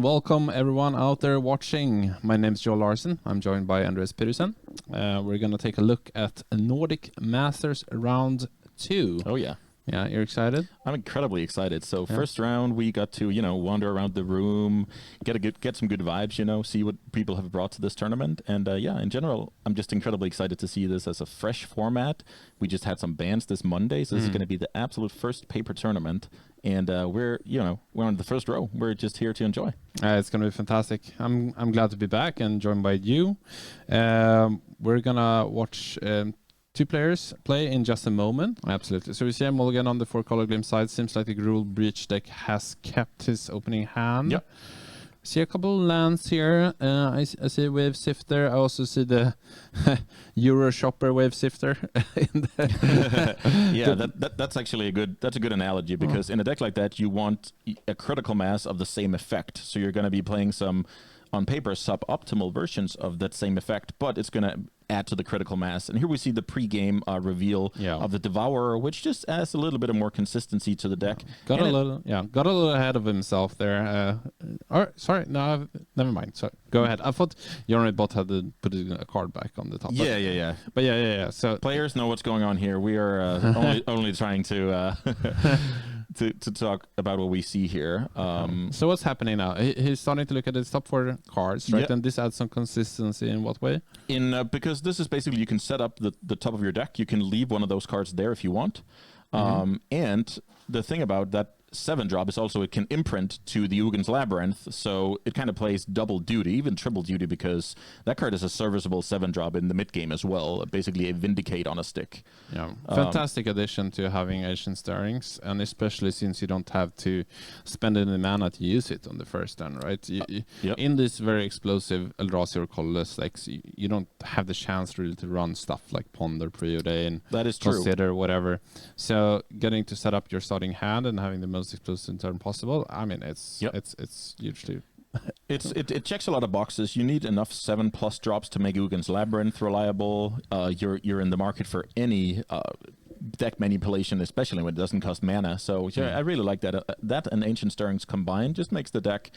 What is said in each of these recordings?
Welcome everyone out there watching. My name is Joel Larsen. I'm joined by Andres Petersen. We're going to take a look at Nordic Masters Round 2. Oh, yeah. Yeah, you're excited? I'm incredibly excited. So first round, we got to, wander around the room, get some good vibes, see what people have brought to this tournament. And in general, I'm just incredibly excited to see this as a fresh format. We just had some bans this Monday, so this is going to be the absolute first paper tournament. And we're on the first row. We're just here to enjoy. It's going to be fantastic. I'm glad to be back and joined by you. We're going to watch two players play in just a moment. Absolutely. So we see a mulligan on the 4-color glimpse side. Seems like the Rule Breach deck has kept his opening hand. Yep. See a couple lands here. I see Wave Sifter. I also see the Euro Shopper Wave Sifter. Yeah, that's actually a good analogy, because in a deck like that, you want a critical mass of the same effect. So you're going to be playing some, on paper, suboptimal versions of that same effect, but it's going to add to the critical mass. And here we see the pre-game reveal of the Devourer, which just adds a little bit of more consistency to the deck. Got a little ahead of himself there. Never mind. Sorry, go ahead. I thought Bot had to put a card back on the top. Yeah. But yeah. So players know what's going on here. We are only trying to to talk about what we see here. So what's happening now? He's starting to look at his top 4 cards, right? Yep. And this adds some consistency in what way? Because this is basically, you can set up the top of your deck. You can leave one of those cards there if you want. And the thing about that 7-drop is also it can imprint to the Ugin's Labyrinth, so it kind of plays double duty, even triple duty, because that card is a serviceable 7-drop in the mid-game as well, basically a Vindicate on a stick. Yeah, fantastic addition to having Ancient Stirrings, and especially since you don't have to spend any mana to use it on the first turn, right? In this very explosive Eldrazi or Colorless decks, you don't have the chance really to run stuff like Ponder, Preordain, that is true. Consider, whatever. So getting to set up your starting hand and having the most explosive turn possible, I mean, it's hugely it checks a lot of boxes. You need enough 7+ drops to make Ugin's Labyrinth reliable. You're in the market for any deck manipulation, especially when it doesn't cost mana. So I really like that. That and Ancient Stirrings combined just makes the deck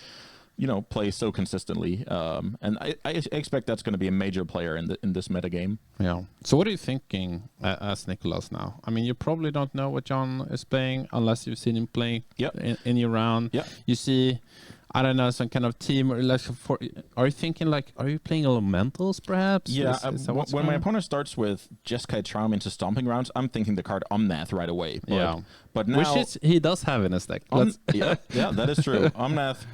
play so consistently, and I expect that's going to be a major player in this metagame. Yeah. So what are you thinking as Nikolaus now? I mean, you probably don't know what John is playing unless you've seen him play in your round. Yeah. You see, I don't know, some kind of team, or like are you thinking are you playing elementals perhaps? Yeah, when my opponent starts with Jeskai Charm into Stomping Rounds, I'm thinking the card Omnath right away. But now, which he does have in his deck. Yeah, that is true. Omnath,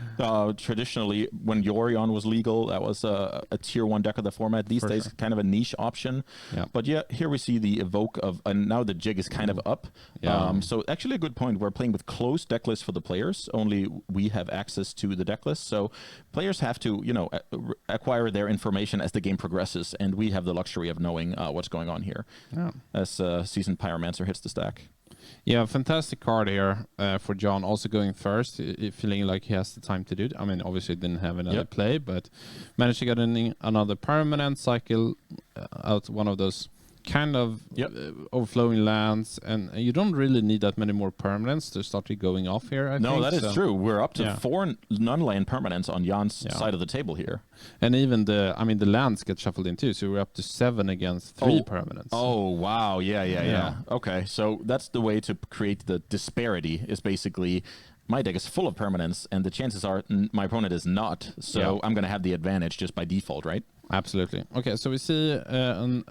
traditionally, when Yorion was legal, that was a tier 1 deck of the format. These days, kind of a niche option. Yeah. But here we see the Evoke of, and now the jig is kind of up. Yeah. So actually a good point. We're playing with closed deck lists for the players. Only we have access to the deck list. So players have to, acquire their information as the game progresses, and we have the luxury of knowing what's going on here as Seasoned Pyromancer hits the stack. Yeah, fantastic card here for John, also going first, feeling like he has the time to do it. I mean, obviously didn't have another play, but managed to get another permanent, cycle out one of those kind of overflowing lands, and you don't really need that many more permanents to start going off here, I think. That is true. We're up to 4 non-land permanents on Jan's side of the table here. And even the lands get shuffled in too, so we're up to 7 against 3 permanents. Oh, wow. Yeah. Okay, so that's the way to create the disparity, is basically my deck is full of permanents, and the chances are my opponent is not, so I'm going to have the advantage just by default, right? Absolutely. Okay, so we see an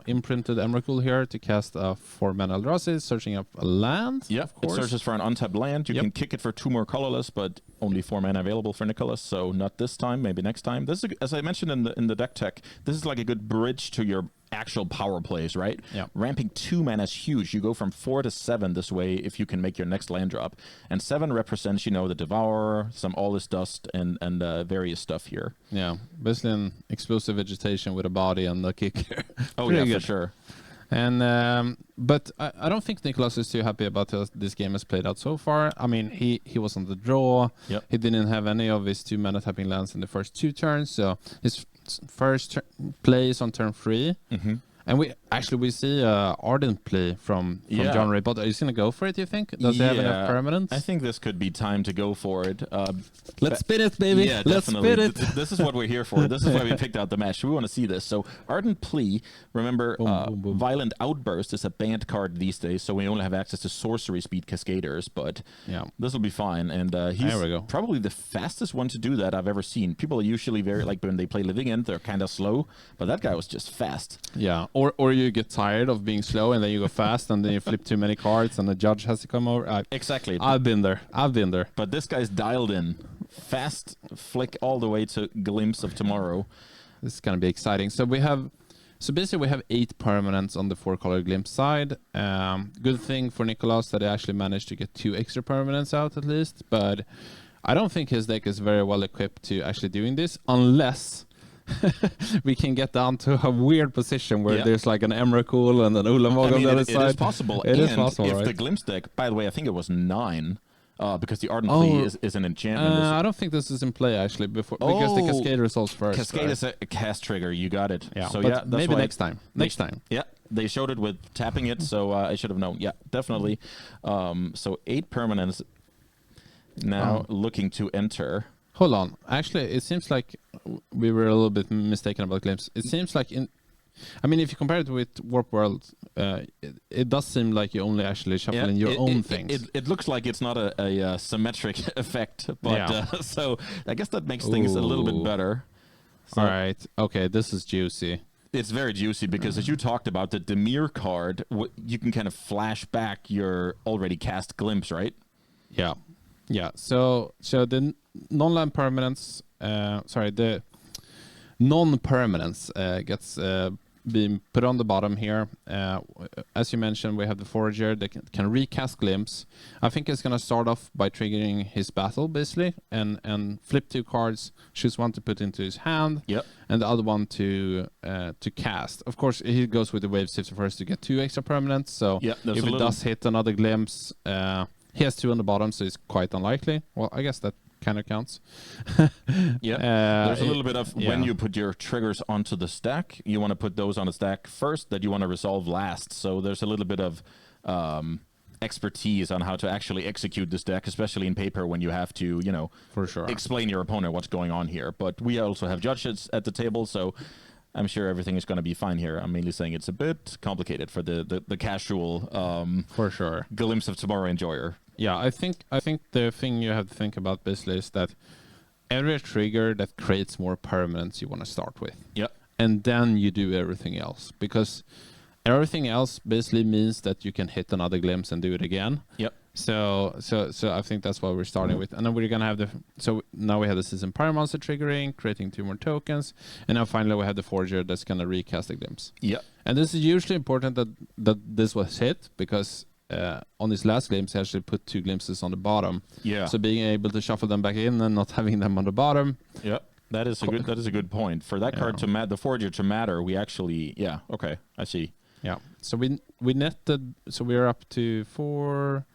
imprinted Emrakul here to cast a 4-mana Eldrazi, searching up a land. Yeah, of course. It searches for an untapped land. You can kick it for 2 more colorless, but only 4 mana available for Nikolaus, so not this time, maybe next time. This is, as I mentioned in the deck tech, this is like a good bridge to your actual power plays, right? Yeah. Ramping 2 mana is huge. You go from 4 to 7 this way if you can make your next land drop. And 7 represents, the Devourer, some All This Dust, and various stuff here. Yeah, basically an explosive vegetation with a body and a kicker. Oh, yeah, for sure. And but I don't think Nikolaus is too happy about how this game has played out so far. I mean, he was on the draw. Yep. He didn't have any of his 2 mana tapping lands in the first 2 turns, so his first play is on turn 3. Mm-hmm. And Actually, we see Ardent play from John Reinboot. Are you going to go for it, you think? Does he have enough permanents? I think this could be time to go for it. Let's spin it, baby. Yeah, Let's definitely. spin it. This is what we're here for. This is why we picked out the match. We want to see this. So Ardent Plea, remember, boom. Violent Outburst is a banned card these days, so we only have access to sorcery speed Cascaders, but this will be fine. And he's probably the fastest one to do that I've ever seen. People are usually very, like when they play Living End, they're kind of slow, but that guy was just fast. Yeah, or you get tired of being slow and then you go fast and then you flip too many cards and the judge has to come over. Exactly. I've been there. But this guy's dialed in. Fast flick all the way to Glimpse of Tomorrow. This is going to be exciting. So basically we have 8 permanents on the 4-color Glimpse side. Good thing for Nikolaus that he actually managed to get 2 extra permanents out at least, but I don't think his deck is very well equipped to actually doing this unless we can get down to a weird position where there's like an Emrakul and an Ulamog on the other side. It is possible. It is possible, if right? the Glimpse deck, by the way, I think it was 9, because the Ardent Plea is an enchantment. I don't think this is in play actually because the Cascade results first. Cascade is a cast trigger. You got it. Yeah, so that's maybe next time. Next time. Yeah, they showed it with tapping it, so I should have known. Yeah, definitely. So 8 permanents now looking to enter. Hold on. Actually, it seems like we were a little bit mistaken about Glimpse. It seems like if you compare it with Warp World, it does seem like you only actually shuffle in your own things. It looks like it's not a symmetric effect, but so I guess that makes things a little bit better. So all right. Okay, this is juicy. It's very juicy because as you talked about the Demir card, you can kind of flash back your already cast Glimpse, right? Yeah. Yeah. So the non-land permanents, the non-permanents gets being put on the bottom here. As you mentioned, we have the Forager that can recast Glimpse. I think it's going to start off by triggering his battle, basically, and flip 2 cards, choose one to put into his hand, and the other one to cast. Of course, he goes with the Wave Sifter first to get 2 extra permanents, so if it does hit another Glimpse, he has 2 on the bottom, so it's quite unlikely. Well, I guess that kind of counts. There's a little bit of when you put your triggers onto the stack, you want to put those on the stack first that you want to resolve last. So there's a little bit of expertise on how to actually execute this deck, especially in paper when you have to, for sure, explain your opponent what's going on here. But we also have judges at the table, so I'm sure everything is going to be fine here. I'm mainly saying it's a bit complicated for the casual for sure Glimpse of Tomorrow enjoyer. Yeah, I think the thing you have to think about basically is that every trigger that creates more permanents you want to start with. Yep. And then you do everything else, because everything else basically means that you can hit another Glimpse and do it again. Yep. So I think that's what we're starting with. And then we're gonna have now we have the Season Pyromancer triggering, creating 2 more tokens, and now finally we have the Forger that's gonna recast the Glimpse. Yep. And this is usually important that this was hit, because on his last Glimpse, he actually put 2 Glimpses on the bottom. Yeah. So being able to shuffle them back in and not having them on the bottom. Yep. That is a good point. For that card the Forager to matter, we actually okay, I see. Yeah. So we netted, so we're up to 4,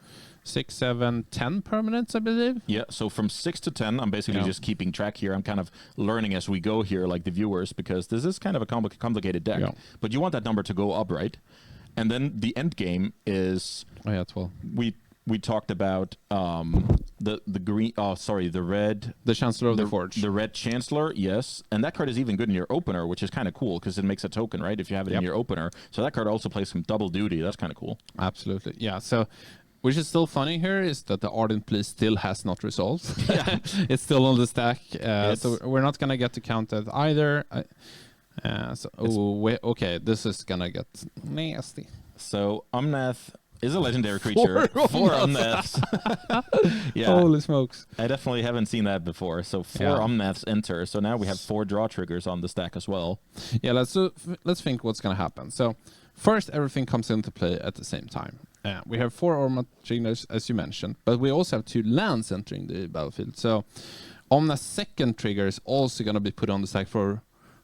6, 7, 10 permanents, I believe. Yeah, so from 6 to 10, I'm basically just keeping track here. I'm kind of learning as we go here, like the viewers, because this is kind of a complicated deck. Yeah. But you want that number to go up, right? And then the end game is 12. We talked about the green. Oh, sorry, the red. The Chancellor of the Forge. The red Chancellor, yes, and that card is even good in your opener, which is kind of cool because it makes a token, right? If you have it in your opener, so that card also plays some double duty. That's kind of cool. Absolutely, yeah. So, which is still funny here is that the Ardent Plea still has not resolved. It's still on the stack, so we're not gonna get to count that either. Okay, this is gonna get nasty. So Omnath is a legendary creature. 4 Omnaths. Yeah. Holy smokes. I definitely haven't seen that before. So 4 Omnaths enter. So now we have 4 draw triggers on the stack as well. Yeah, let's think what's going to happen. So first, everything comes into play at the same time. We have 4 Omnath triggers, as you mentioned, but we also have 2 lands entering the battlefield. So Omnath's second trigger is also going to be put on the stack for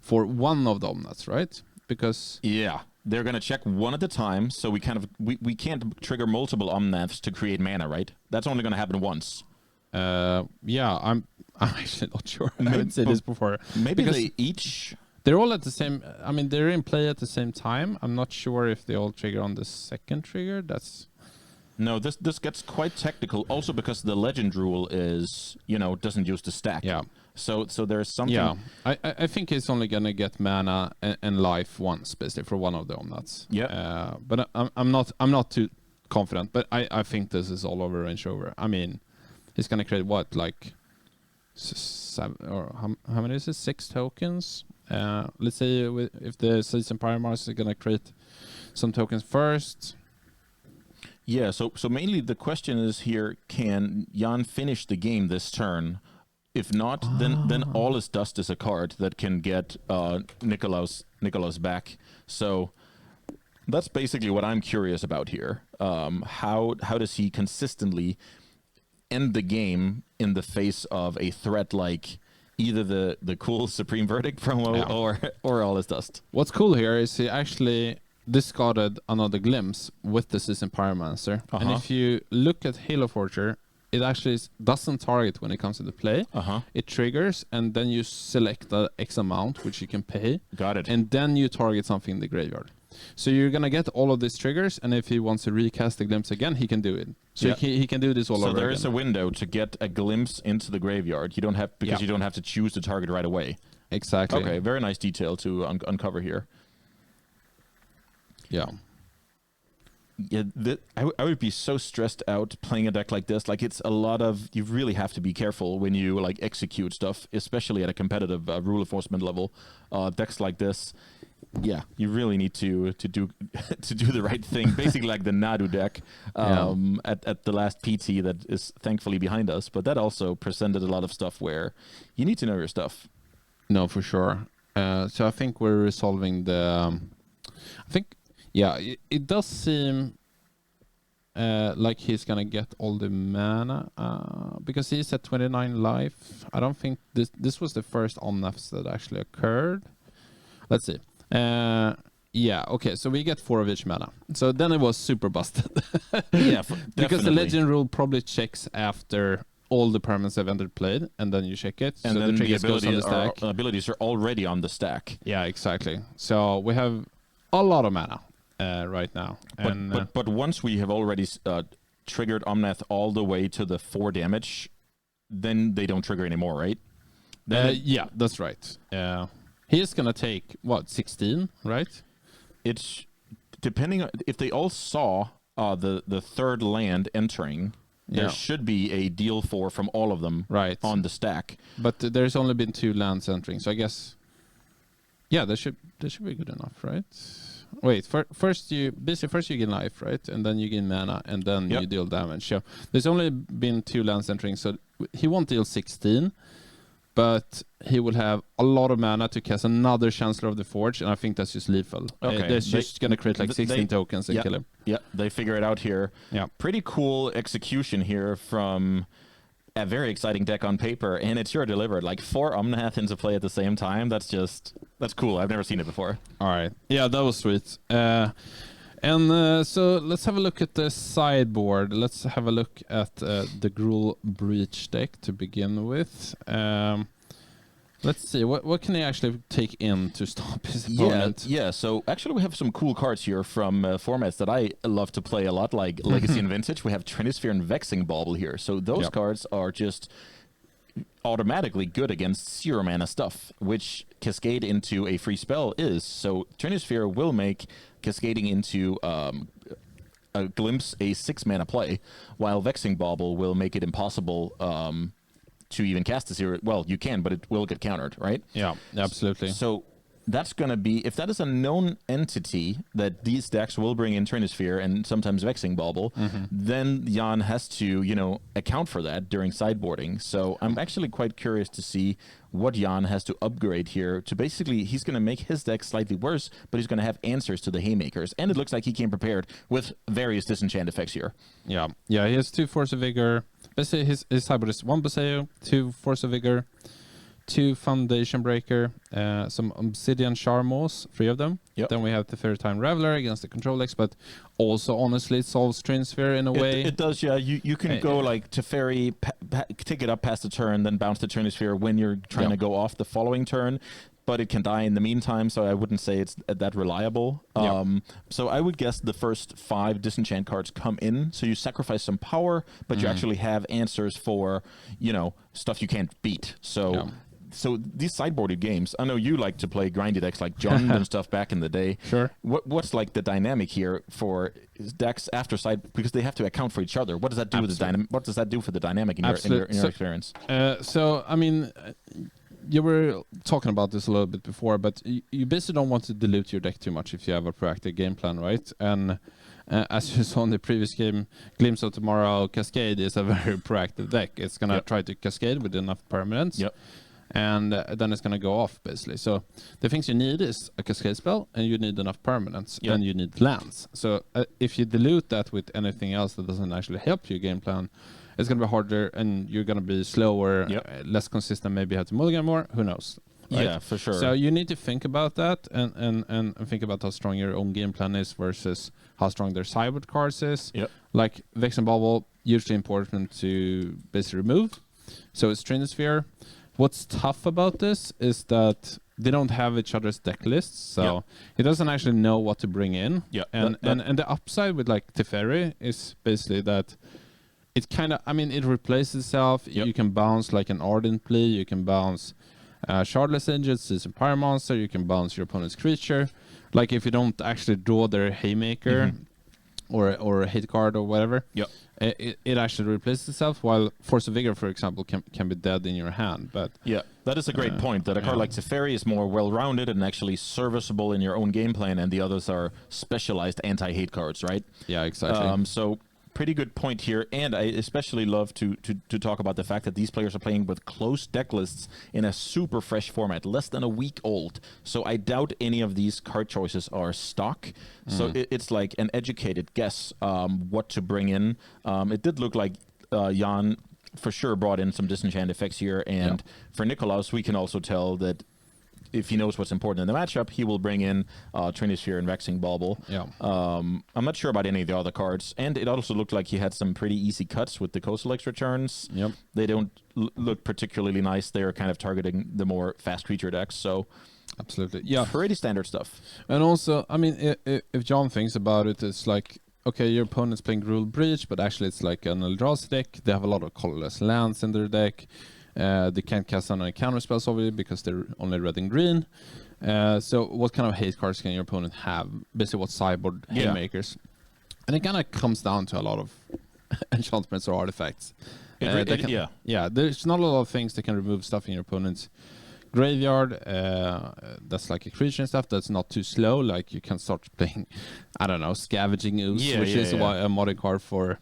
one of the Omnaths, right? Because... Yeah. They're going to check one at a time, so we can't trigger multiple Omnaths to create mana, right? That's only going to happen once. Yeah, I'm actually not sure. I haven't seen this before. Maybe they each They're all at the same. I mean, they're in play at the same time. I'm not sure if they all trigger on the second trigger. That's No, this gets quite technical. Also because the legend rule is doesn't use the stack. yeah. So there's something. Yeah, I think he's only gonna get mana and life once, basically, for one of the omnats. Yeah. But I'm not too confident. But I think this is all over range over. I mean, he's gonna create what, like 7 or how many is it? 6 tokens. Let's say if the Season Pyromancer is gonna create some tokens first. Yeah. So mainly the question is here: can Jan finish the game this turn? If not, then All is Dust is a card that can get Nikolaus back. So that's basically what I'm curious about here. How does he consistently end the game in the face of a threat like either the cool Supreme Verdict promo or All is Dust? What's cool here is he actually discarded another Glimpse with the Season Pyromancer. And if you look at Halo Forger, it actually doesn't target when it comes into play. It triggers, and then you select the X amount, which you can pay. Got it. And then you target something in the graveyard. So you're going to get all of these triggers, and if he wants to recast the Glimpse again, he can do it. So he can do this all over again. So there is a window to get a Glimpse into the graveyard. You don't have you don't have to choose the target right away. Exactly. Okay, very nice detail to uncover here. Yeah. Yeah, I would be so stressed out playing a deck like this. Like, it's a lot of, you really have to be careful when you like execute stuff, especially at a competitive rule enforcement level. Decks like this, yeah, you really need to do the right thing. Basically, like the Nadu deck at the last PT that is thankfully behind us. But that also presented a lot of stuff where you need to know your stuff. No, for sure. So I think we're resolving the. I think. Yeah, it does seem like he's gonna get all the mana because he's at 29 life. I don't think this was the first omnaths that actually occurred. Let's see. Yeah, okay, so we get 4 of each mana. So then it was super busted. Yeah, because the legend rule probably checks after all the permanents have entered played, and then you check it. And so then the abilities are already on the stack. Yeah, exactly. So we have a lot of mana. Right now, but once we have already triggered Omnath all the way to the 4 damage, then they don't trigger anymore, right? Yeah, that's right. He is gonna take what, 16, right? It's depending on if they all saw the third land entering. There should be a deal from all of them on the stack. But there's only been 2 lands entering, so I guess that should be good enough, right? Wait, first you gain life, right? And then you gain mana, and then you deal damage. So there's only been 2 lands entering, so he won't deal 16, but he will have a lot of mana to cast another Chancellor of the Forge, and I think that's just lethal. Okay. That's just going to create like 16 tokens and kill him. Yeah, they figure it out here. Yeah. Pretty cool execution here from a very exciting deck on paper, and it's sure delivered. Like 4 Omnath into play at the same time. That's cool. I've never seen it before. All right. Yeah, that was sweet. So let's have a look at the sideboard. Let's have a look at the Gruul Breach deck to begin with. Let's see, what can he actually take in to stop his opponent? Yeah, so actually we have some cool cards here from formats that I love to play a lot, like Legacy and Vintage. We have Trinisphere and Vexing Bauble here. So those cards are just automatically good against 0 mana stuff, which Cascade into a free spell is. So Trinisphere will make cascading into a Glimpse a 6 mana play, while Vexing Bauble will make it impossible to even cast a 0. Well, you can, but it will get countered, right? Yeah, absolutely. So that's going to be, if that is a known entity that these decks will bring in Trinisphere and sometimes Vexing Bauble, then Jan has to, account for that during sideboarding. So I'm actually quite curious to see what Jan has to upgrade here to basically, he's going to make his deck slightly worse, but he's going to have answers to the Haymakers. And it looks like he came prepared with various disenchant effects here. Yeah, he has 2 Force of Vigor. Basically, his sideboard is 1 Baseo, 2 Force of Vigor, 2 Foundation Breaker, some Obsidian Charmos, 3 of them. Yep. Then we have the Third Time Raveler against the control decks, but also, honestly, it solves Trinisphere in a way. It does, yeah. You can go like Teferi, take it up past the turn, then bounce the Trinisphere when you're trying to go off the following turn. but it can die in the meantime, so I wouldn't say it's that reliable. So I would guess the first 5 disenchant cards come in, so you sacrifice some power, but you actually have answers for, stuff you can't beat. So these sideboarded games, I know you like to play grindy decks like Jund and stuff back in the day. Sure. What's like the dynamic here for decks after side, because they have to account for each other? What does that do with the dynamic? What does that do for the dynamic in your experience? So I mean, you were talking about this a little bit before, but you basically don't want to dilute your deck too much if you have a proactive game plan, right? And as you saw in the previous game, Glimpse of Tomorrow Cascade is a very proactive deck. It's gonna try to cascade with enough permanents. And then it's going to go off, basically. So the things you need is a cascade spell, and you need enough permanents, and you need lands. So if you dilute that with anything else that doesn't actually help your game plan, it's going to be harder, and you're going to be slower, less consistent, maybe have to mulligan more, who knows. Right? Yeah, for sure. So you need to think about that, and think about how strong your own game plan is versus how strong their sideboard cards is. Like Vex and Bubble, usually important to basically remove. So it's Trinosphere. What's tough about this is that they don't have each other's deck lists, so he doesn't actually know what to bring in. And the upside with like Teferi is basically that it kind of, it replaces itself. You can bounce like an Ardent Plea, you can bounce Shardless Angel, Seasoned Pyre Monster, you can bounce your opponent's creature. Like if you don't actually draw their Haymaker or a hit card or whatever, it actually replaces itself, while Force of Vigor, for example, can be dead in your hand. But that is a great point, that a card like Teferi is more well-rounded and actually serviceable in your own game plan, and the others are specialized anti-hate cards, right? Yeah, exactly. So pretty good point here, and I especially love to talk about the fact that these players are playing with close deck lists in a super fresh format, less than a week old. So I doubt any of these card choices are stock. So it's like an educated guess what to bring in. It did look like Jan for sure brought in some disenchant effects here, and for Nikolaus, we can also tell that if he knows what's important in the matchup, he will bring in Trinisphere and Vexing Bauble. I'm not sure about any of the other cards. And it also looked like he had some pretty easy cuts with the Coastal X returns. They don't look particularly nice. They're kind of targeting the more fast creature decks. So absolutely. Pretty standard stuff. And also, if John thinks about it, it's like, okay, your opponent's playing Rule Breach, but actually it's like an Eldrazi deck. They have a lot of colorless lands in their deck. They can't cast on any counter spells, obviously, because they're only red and green. So what kind of hate cards can your opponent have? Basically, what sideboard haymakers? And it kind of comes down to a lot of enchantments or artifacts. There's not a lot of things that can remove stuff in your opponent's graveyard. That's like a creature and stuff that's not too slow. Like you can start playing, I don't know, Scavenging Ooze, which is a modern card for...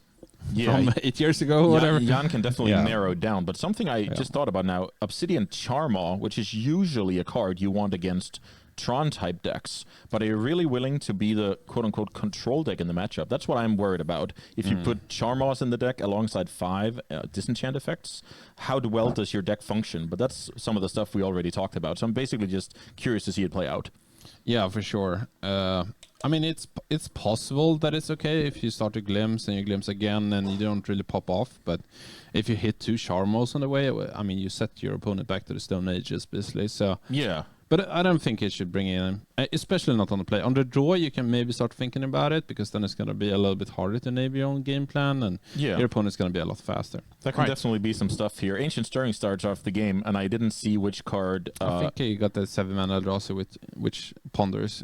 from 8 years ago or whatever. Jan can definitely narrow it down. But something I just thought about now, Obsidian Charmaw, which is usually a card you want against Tron-type decks, but are you really willing to be the quote-unquote control deck in the matchup? That's what I'm worried about. If you put Charmaws in the deck alongside 5 disenchant effects, how well does your deck function? But that's some of the stuff we already talked about. So I'm basically just curious to see it play out. Yeah, for sure. It's possible that it's okay if you start to glimpse and you glimpse again and you don't really pop off. But if you hit 2 Charmos on the way, you set your opponent back to the Stone Ages, basically. So but I don't think it should bring in, especially not on the play. On the draw, you can maybe start thinking about it, because then it's going to be a little bit harder to enable your own game plan, and your opponent's going to be a lot faster. That can definitely be some stuff here. Ancient Stirring starts off the game, and I didn't see which card. I think you got the 7-mana Eldrazi with which ponders.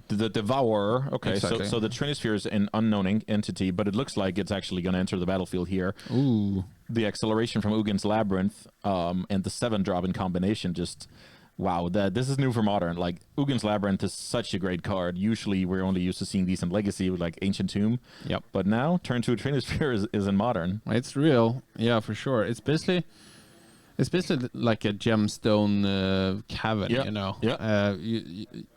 The Devourer. Okay, exactly. So the Trinisphere is an unknown entity, but it looks like it's actually going to enter the battlefield here. Ooh. The acceleration from Ugin's Labyrinth and the 7-drop in combination just... Wow, this is new for Modern. Like, Ugin's Labyrinth is such a great card. Usually, we're only used to seeing these in Legacy with, like, Ancient Tomb. But now, turn 2 Trinisphere is in Modern. It's real. Yeah, for sure. It's basically like a gemstone cavern, you know.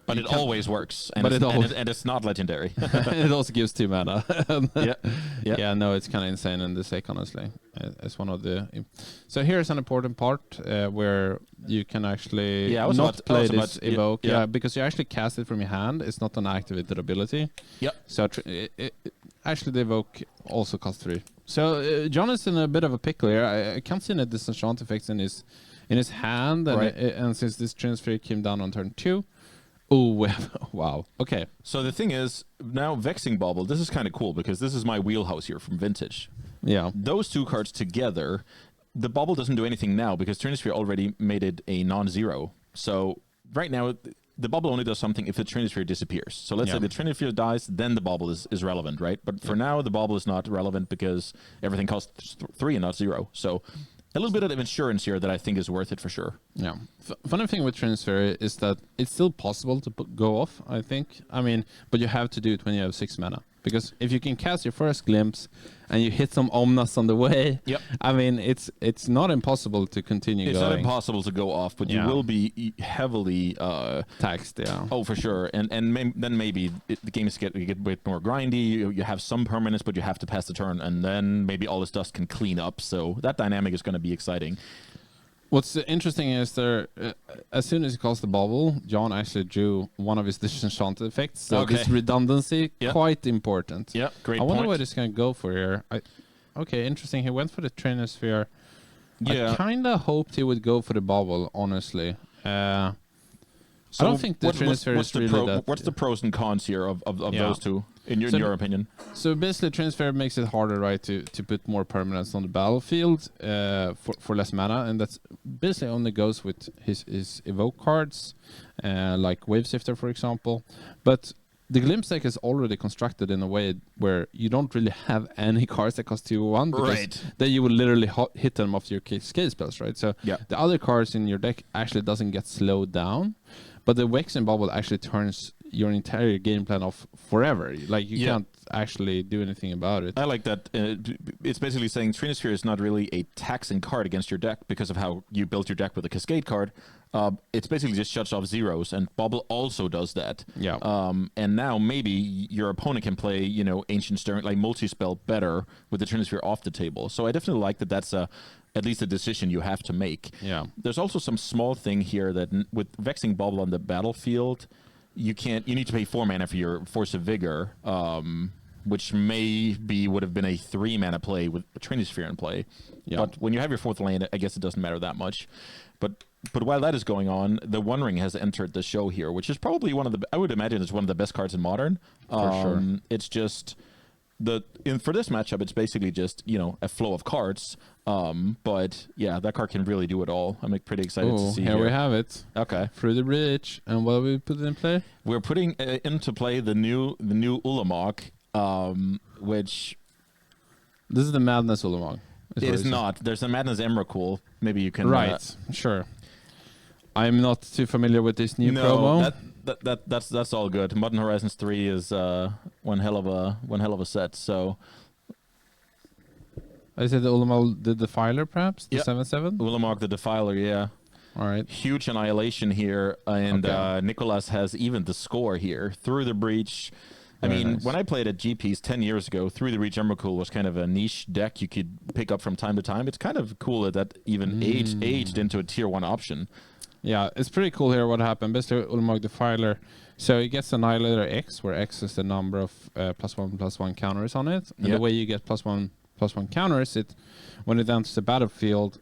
But it always works, and it's not legendary. It also gives 2 mana. No, it's kind of insane in this deck, honestly. It's one of the... So here's an important part where you can actually not play this Evoke. Because you actually cast it from your hand. It's not an activated ability. So actually the Evoke also costs 3. So John is in a bit of a pickle here. I can't see any disenchant effects in in his hand, and and since this transfer came down on turn 2, wow. Okay. So the thing is, now Vexing Bauble, this is kind of cool because this is my wheelhouse here from Vintage. Yeah. Those 2 cards together, the Bauble doesn't do anything now because Trinisphere already made it a non-zero. So right now, the Bauble only does something if the Trinisphere disappears. So let's say the Trinisphere dies, then the Bauble is relevant, right? But for now, the Bauble is not relevant because everything costs 3 and not 0. So a little bit of insurance here that I think is worth it for sure. Yeah. Funny thing with Transfer is that it's still possible to go off, I think. I mean, but you have to do it when you have 6 mana. Because if you can cast your first Glimpse and you hit some Omnas on the way, I mean, it's not impossible to continue going. It's not impossible to go off, but you will be heavily taxed, Oh, for sure. And then maybe the games get a bit more grindy. You have some permanence, but you have to pass the turn, and then maybe all this dust can clean up. So that dynamic is going to be exciting. What's interesting is as soon as he calls the bubble, John actually drew one of his disenchanted effects. So this redundancy, quite important. Yeah, great I wonder point. what he's going to go for here. Okay, interesting. He went for the Trainer Sphere. Yeah. I kind of hoped he would go for the bubble, honestly. I don't think the Trainer Sphere is really that... What's the pros and cons here of those 2, in your opinion? So basically, Transfer makes it harder, right, to put more permanence on the battlefield for less mana, and that's basically only goes with his evoke cards, like Waveshifter, for example. But the Glimpse deck is already constructed in a way where you don't really have any cards that cost 2/1, because then you will literally hit them off your cascade spells, right? So the other cards in your deck actually doesn't get slowed down, but the Vexing Bubble actually turns your entire game plan off forever. Like, you can't actually do anything about it. I like that. It's basically saying Trinisphere is not really a taxing card against your deck because of how you built your deck with a Cascade card. It's basically just shuts off zeros, and Bubble also does that. Yeah. And now maybe your opponent can play, Ancient Stirring, like multi-spell better with the Trinisphere off the table. So I definitely like that that's at least a decision you have to make. Yeah. There's also some small thing here that with Vexing Bubble on the battlefield, you need to pay 4 mana for your Force of Vigor, which maybe would have been a 3 mana play with Trinisphere in play. Yeah. But when you have your 4th land, I guess it doesn't matter that much. But while that is going on, the One Ring has entered the show here, which is probably I would imagine it's one of the best cards in Modern. For sure. It's just for this matchup, it's basically just a flow of cards. But yeah, that card can really do it all. I'm pretty excited to see. Here we have it. Okay. Through the Bridge, and what do we put in play? We're putting into play the new Ulamog, which this is the Madness Ulamog. It is not. There's a Madness Emrakul. Maybe you can. Right. Sure. I'm not too familiar with this new promo. That's all good. Modern Horizons 3 is one hell of a set. So I said the Ulamog the Defiler, perhaps the 7/7. Ulamog the Defiler, yeah. All right. Huge annihilation here, and Nikolaus has even the score here through the breach. When I played at GPs 10 years ago, Through the Breach Emrakul was kind of a niche deck you could pick up from time to time. It's kind of cool that even aged into a tier 1 option. Yeah, it's pretty cool here what happened. Basically, Ulamog Defiler, so it gets Annihilator X, where X is the number of +1/+1 counters on it. And the way you get +1/+1 counters, when it enters the battlefield,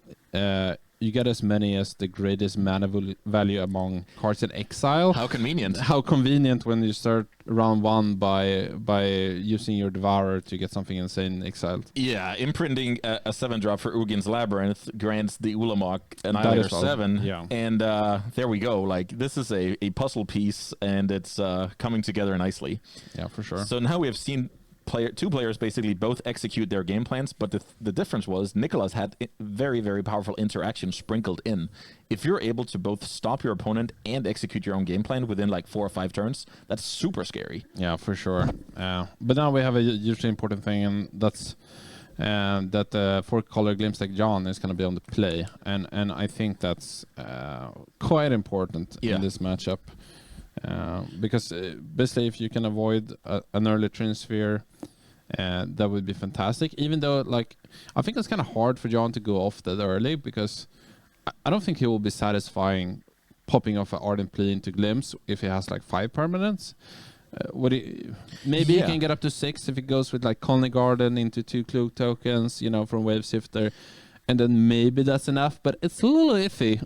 you get as many as the greatest mana value among cards in exile. How convenient. How convenient when you start round 1 by using your Devourer to get something insane exiled. Yeah, imprinting a 7-drop for Ugin's Labyrinth grants the Ulamog Annihilator 7. Yeah. And there we go. Like, this is a puzzle piece, and it's coming together nicely. Yeah, for sure. So now we have seen two players basically both execute their game plans, but the difference was Nikolaus had very, very powerful interaction sprinkled in. If you're able to both stop your opponent and execute your own game plan within like 4 or 5 turns, that's super scary. Yeah, for sure. But now we have a hugely important thing, and that's that 4-color Glimpse deck John is going to be on the play, and I think that's quite important in this matchup. Because basically, if you can avoid an early Trinisphere, that would be fantastic. Even though, I think it's kind of hard for John to go off that early, because I don't think he will be satisfying popping off an Ardent Plea into Glimpse if he has 5 permanents. Maybe he can get up to 6 if he goes with Colony Garden into 2 Cloak tokens, from Waveshifter. And then maybe that's enough, but it's a little iffy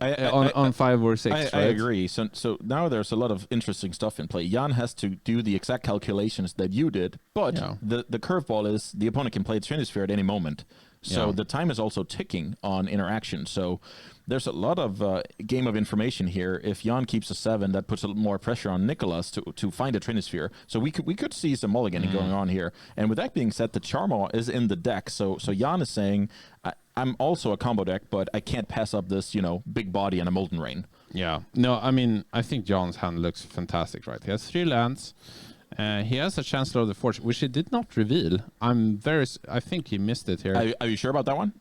on 5 or 6. I agree. So now there's a lot of interesting stuff in play. Jan has to do the exact calculations that you did, but the curveball is the opponent can play Trinisphere at any moment. So the time is also ticking on interaction. So there's a lot of game of information here. If Jan keeps a 7, that puts a little more pressure on Nikolaus to find a Trinisphere. So we could see some mulliganing going on here. And with that being said, the Charmaw is in the deck. So Jan is saying, I'm also a combo deck, but I can't pass up this, big body and a Molten Rain. Yeah. No, I mean, I think Jan's hand looks fantastic, right? He has 3 lands. He has a Chancellor of the Forge, which he did not reveal. I think he missed it here. Are you sure about that one?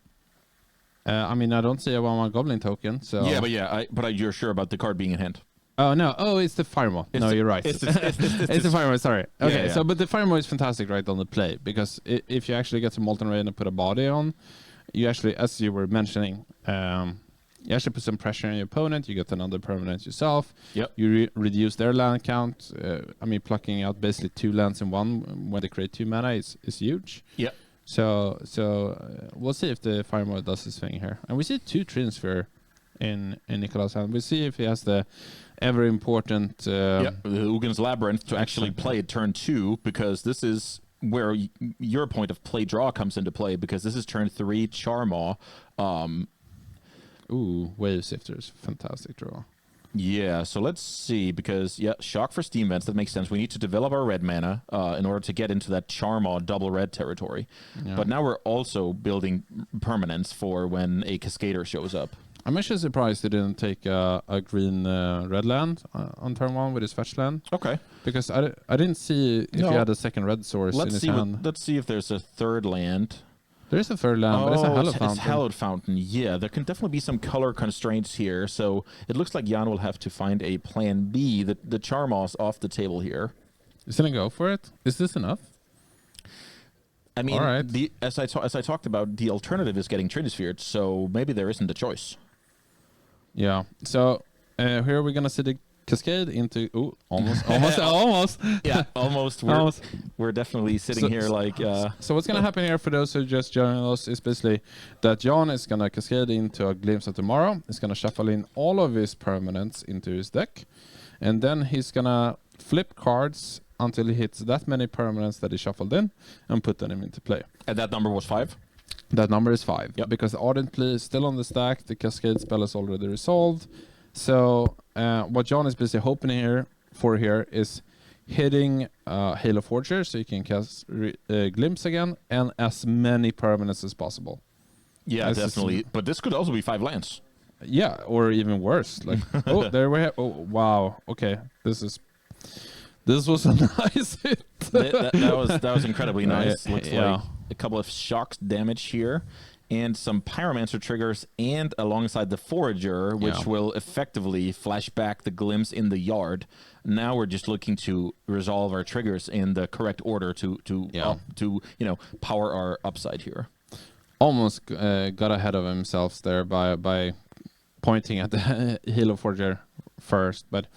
I mean, I don't see a 1/1 Goblin token, so... Yeah, but you're sure about the card being in hand? Oh, no. Oh, it's the Firemo. No, you're right. It's the Firemo, sorry. Okay, yeah. but the Firemo is fantastic right on the play, because if you actually get some Molten Rain and put a body on, you actually, as you were mentioning, you actually put some pressure on your opponent, you get another permanent yourself, you reduce their land count. I mean, plucking out basically 2 lands in one when they create 2 mana is huge. Yeah. So we'll see if the Firemo does his thing here. And we see 2 Trinisphere in Nikolaus' hand. We'll see if he has the ever important... the Ugin's Labyrinth to actually play at turn 2, because this is where your point of play draw comes into play, because this is turn 3 Charmaw. Wave Sifters, fantastic draw. Yeah, so let's see, because, Shock for Steam Vents, that makes sense. We need to develop our red mana in order to get into that Charmaw double red territory. Yeah. But now we're also building permanents for when a Cascader shows up. I'm actually surprised he didn't take a green red land on turn 1 with his fetch land. Okay. Because I didn't see if he had a second red source in his hand. Let's see if there's a third land. There is a third land, but it's a Hallowed Fountain. It's Hallowed Fountain, yeah. There can definitely be some color constraints here, so it looks like Jan will have to find a plan B. The Charmaw's off the table here. Is he going to go for it? Is this enough? I mean, as I talked about, the alternative is getting Trinisphere, so maybe there isn't a choice. Yeah, so here we're going to see the Cascade into... almost. Yeah, almost. We're definitely sitting here like... So what's going to happen here for those who just joined us is basically that Jan is going to Cascade into a Glimpse of Tomorrow. He's going to shuffle in all of his permanents into his deck. And then he's going to flip cards until he hits that many permanents that he shuffled in and put them into play. And that number was 5? That number is 5. Yep. Because the Ardent Plea is still on the stack. The Cascade spell is already resolved. So what Jan is basically hoping here is hitting Halo Forger, so you can cast Glimpse again, and as many permanents as possible. Yeah, definitely. But this could also be 5 lands. Yeah, or even worse. Like, there we have. Oh, wow. Okay, this was a nice hit. that was incredibly nice. Looks like a couple of shocks damage here. And some Pyromancer triggers, and alongside the Forager, which will effectively flash back the Glimpse in the yard. Now we're just looking to resolve our triggers in the correct order to power our upside here. Almost got ahead of himself there by pointing at the Halo Forger first, but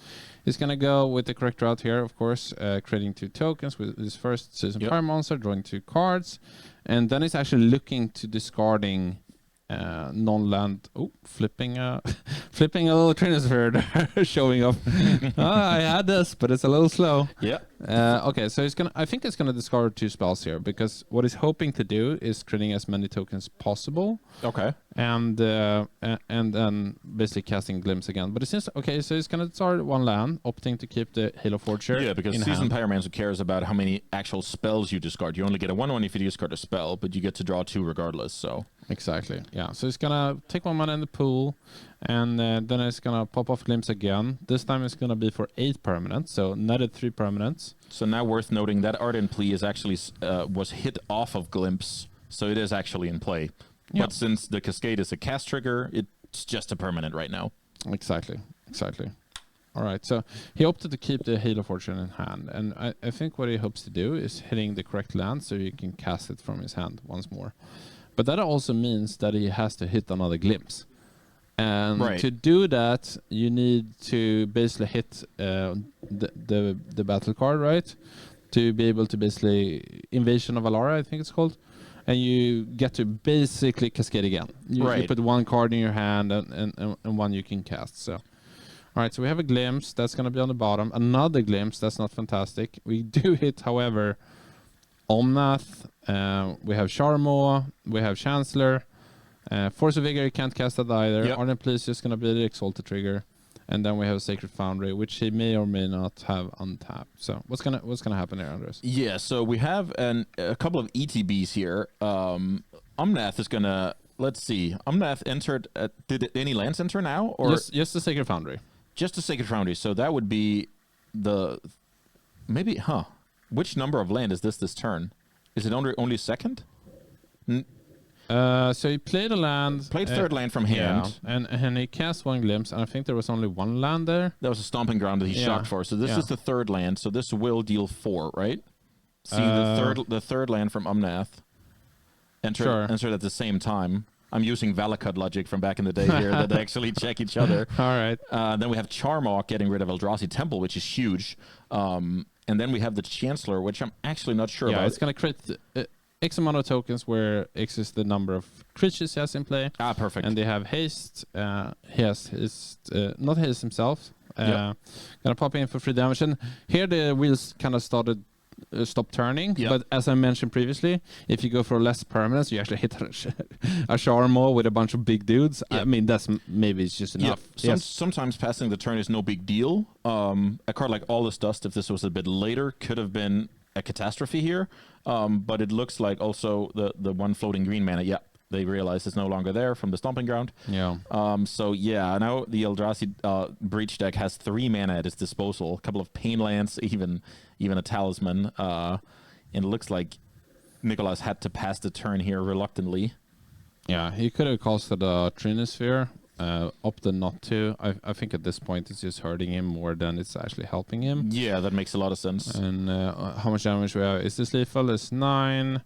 he's gonna go with the correct route here, of course, creating 2 tokens with his first Season Pyromancer, drawing 2 cards. And then he's actually looking to discarding non-land. Flipping a little Trinisphere showing off. I had this, but it's a little slow. Yeah. Okay, so I think he's gonna discard 2 spells here, because what he's hoping to do is creating as many tokens possible. Okay. And then basically casting Glimpse again. But it seems so he's gonna discard 1 land, opting to keep the Halo Forger. Yeah, because Seasoned Pyromancer cares about how many actual spells you discard. You only get a 1/1 if you discard a spell, but you get to draw 2 regardless. So exactly. Yeah. So he's gonna take 1 mana in the pool, and then it's gonna pop off Glimpse again. This time it's gonna be for 8 permanents, so netted 3 permanents. So now worth noting that Ardent Plea is actually was hit off of Glimpse, so it is actually in play. But since the Cascade is a cast trigger, it's just a permanent right now. Exactly. All right, so he opted to keep the Halo Fortune in hand, and I think what he hopes to do is hitting the correct land so he can cast it from his hand once more. But that also means that he has to hit another Glimpse. And to do that, you need to basically hit the battle card, right? To be able to basically Invasion of Alara, I think it's called. and you get to basically cascade again. You put one card in your hand and one you can cast. So, all right. So we have a glimpse that's going to be on the bottom. Another glimpse that's not fantastic. We do hit, however, Omnath. We have Sharmo. We have Chancellor. Force of Vigor, you can't cast that either. Ardent Police is going to be the Exalted trigger. And then we have a Sacred Foundry, which he may or may not have untapped. So what's gonna happen there, Andres? Yeah, so we have a couple of ETBs here. Omnath is gonna, let's see. Omnath entered. Did any lands enter now, or just the Sacred Foundry? Just the Sacred Foundry. So that would be maybe. Which number of land is this turn? Is it only second? So he played a land. Played third land from hand. Yeah, and he cast one glimpse, and I think there was only one land there. That was a Stomping Ground that he shocked for. So this is the third land. So this will deal 4, right? See the third land from Omnath entered at the same time. I'm using Valakut logic from back in the day here that they actually check each other. All right. Then we have Charmok getting rid of Eldrazi Temple, which is huge. And then we have the Chancellor, which I'm actually not sure about. Yeah, it's going to create X amount of tokens where X is the number of creatures he has in play. Perfect. And they have haste. He has haste, not haste himself. Gonna pop in for 3 damage. And here the wheels kind of stopped turning. But as I mentioned previously, if you go for less permanence, you actually hit a Sharmo with a bunch of big dudes. I mean, maybe it's just enough. Sometimes passing the turn is no big deal. A card like All This Dust, if this was a bit later, could have been a catastrophe here. But it looks like also the one floating green mana, they realize it's no longer there from the Stomping Ground. Yeah. So now the Eldrazi Breach deck has 3 mana at its disposal, a couple of Pain Lands, even a Talisman. And it looks like Nikolaus had to pass the turn here reluctantly. Yeah, he could have casted a Trinosphere, opted not to. I think at this point it's just hurting him more than it's actually helping him. Yeah, that makes a lot of sense. And how much damage we have? Is this lethal? It's 9,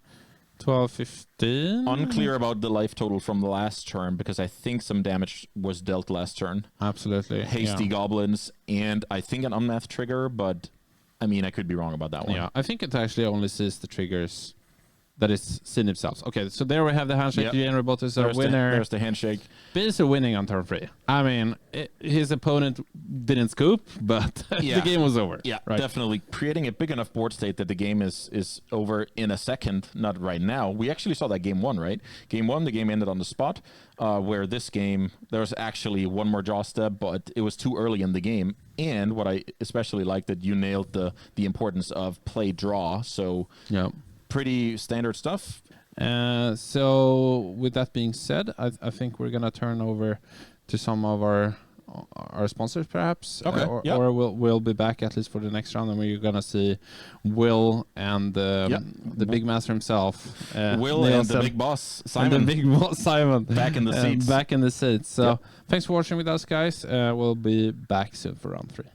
12, 15? Unclear about the life total from the last turn, because I think some damage was dealt last turn. Absolutely. Hasty Goblins, and I think an Omnath trigger, but I mean, I could be wrong about that one. Yeah, I think it actually only sees the triggers that it's seen itself. Okay, so there we have the handshake. General is our winner. There's the handshake. Basically winning on turn 3. I mean, his opponent didn't scoop, but the game was over. Yeah, definitely. Creating a big enough board state that the game is over in a second, not right now. We actually saw that game 1, right? Game 1, the game ended on the spot, where this game, there was actually one more draw step, but it was too early in the game. And what I especially liked, that you nailed the importance of play draw. So pretty standard stuff. So with that being said, I think we're gonna turn over to some of our sponsors, perhaps. Okay. Or we'll be back at least for the next round, and we're gonna see Will and the big master himself, Will and the big boss Simon. And the big boss Simon back in the seats. Back in the seats. So thanks for watching with us, guys. We'll be back soon for round 3.